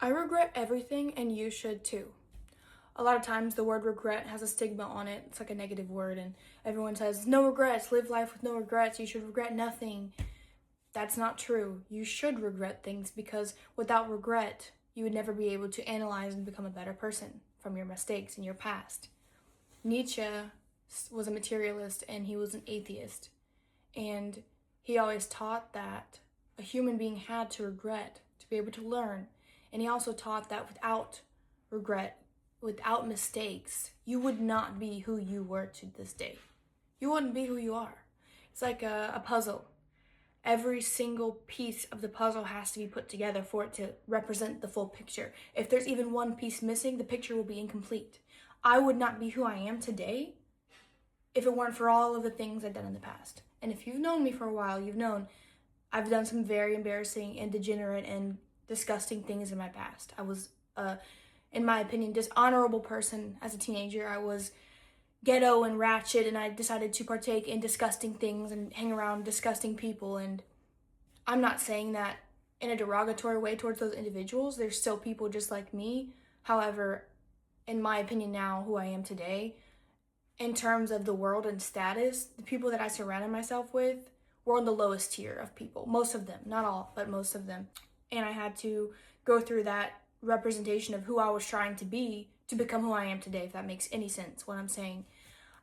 I regret everything, and you should too. A lot of times the word regret has a stigma on it. It's like a negative word, and everyone says, no regrets, live life with no regrets, you should regret nothing. That's not true. You should regret things because without regret, you would never be able to analyze and become a better person from your mistakes in your past. Nietzsche was a materialist and he was an atheist, and he always taught that a human being had to regret to be able to learn. And he also taught that without regret, without mistakes, you would not be who you were to this day. You wouldn't be who you are. It's like a puzzle. Every single piece of the puzzle has to be put together for it to represent the full picture. If there's even one piece missing, the picture will be incomplete. I would not be who I am today if it weren't for all of the things I've done in the past. And if you've known me for a while, you've known I've done some very embarrassing and degenerate and disgusting things in my past. I was, in my opinion, dishonorable person as a teenager. I was ghetto and ratchet, and I decided to partake in disgusting things and hang around disgusting people. And I'm not saying that in a derogatory way towards those individuals. They're still people just like me. However, in my opinion now, who I am today, in terms of the world and status, the people that I surrounded myself with were on the lowest tier of people. Most of them, not all, but most of them. And I had to go through that representation of who I was trying to be to become who I am today, if that makes any sense, what I'm saying.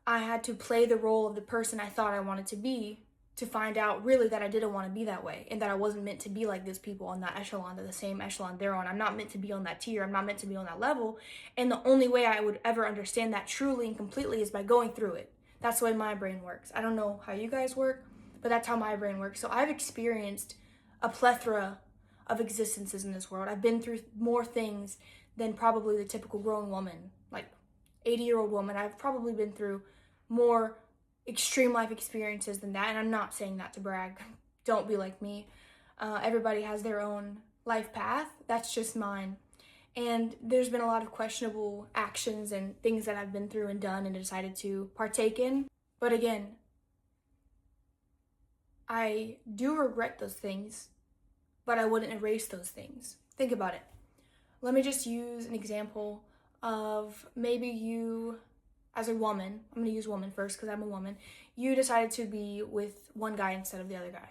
I had to play the role of the person I thought I wanted to be to find out really that I didn't want to be that way, and that I wasn't meant to be like those people on that echelon, the same echelon they're on. I'm not meant to be on that tier. I'm not meant to be on that level. And the only way I would ever understand that truly and completely is by going through it. That's the way my brain works. I don't know how you guys work, but that's how my brain works. So I've experienced a plethora of existences in this world. I've been through more things than probably the typical grown woman, like 80-year-old woman. I've probably been through more extreme life experiences than that, and I'm not saying that to brag. Don't be like me. Everybody has their own life path. That's just mine. And there's been a lot of questionable actions and things that I've been through and done and decided to partake in. But again, I do regret those things, but I wouldn't erase those things. Think about it. Let me just use an example of maybe you, as a woman, I'm going to use woman first because I'm a woman, you decided to be with one guy instead of the other guy.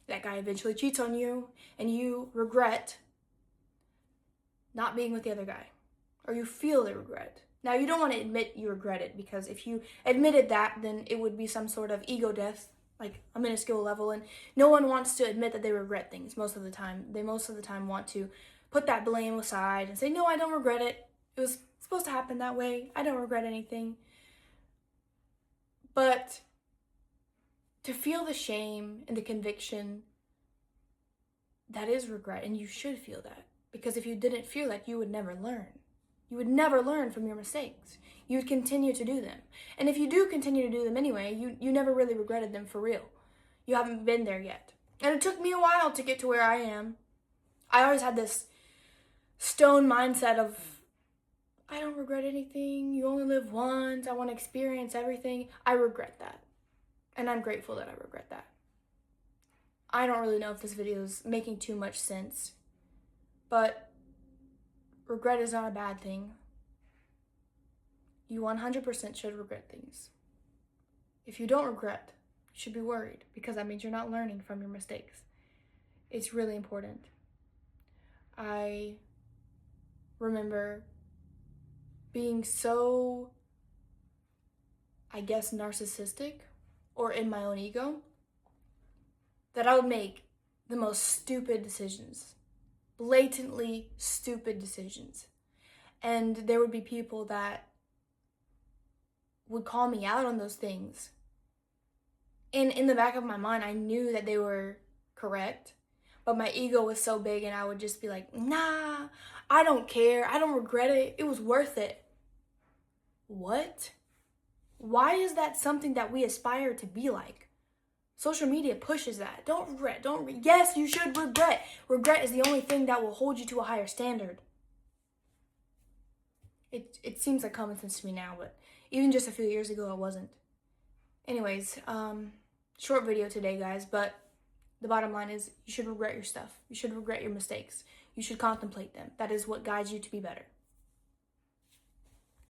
That guy eventually cheats on you, and you regret not being with the other guy, or you feel the regret. Now, you don't want to admit you regret it, because if you admitted that, then it would be some sort of ego death, like a minuscule level, and no one wants to admit that they regret things most of the time. They most of the time want to put that blame aside and say, no, I don't regret it. It was supposed to happen that way. I don't regret anything. But to feel the shame and the conviction, that is regret, and you should feel that. Because if you didn't feel that, you would never learn. You would never learn from your mistakes. You would continue to do them. And if you do continue to do them anyway, you never really regretted them for real. You haven't been there yet. And it took me a while to get to where I am. I always had this stone mindset of, I don't regret anything. You only live once. I want to experience everything. I regret that. And I'm grateful that I regret that. I don't really know if this video is making too much sense, but regret is not a bad thing. You 100% should regret things. If you don't regret, you should be worried, because that means you're not learning from your mistakes. It's really important. I remember being so, I guess, narcissistic or in my own ego that I would make the most stupid decisions, blatantly stupid decisions. And there would be people that would call me out on those things. And in the back of my mind, I knew that they were correct, but my ego was so big, and I would just be like, nah, I don't care. I don't regret it. It was worth it. What? Why is that something that we aspire to be like? Social media pushes that. Don't regret. Yes, you should regret. Regret is the only thing that will hold you to a higher standard. It seems like common sense to me now, but even just a few years ago, it wasn't. Anyways, short video today, guys, but the bottom line is you should regret your stuff. You should regret your mistakes. You should contemplate them. That is what guides you to be better.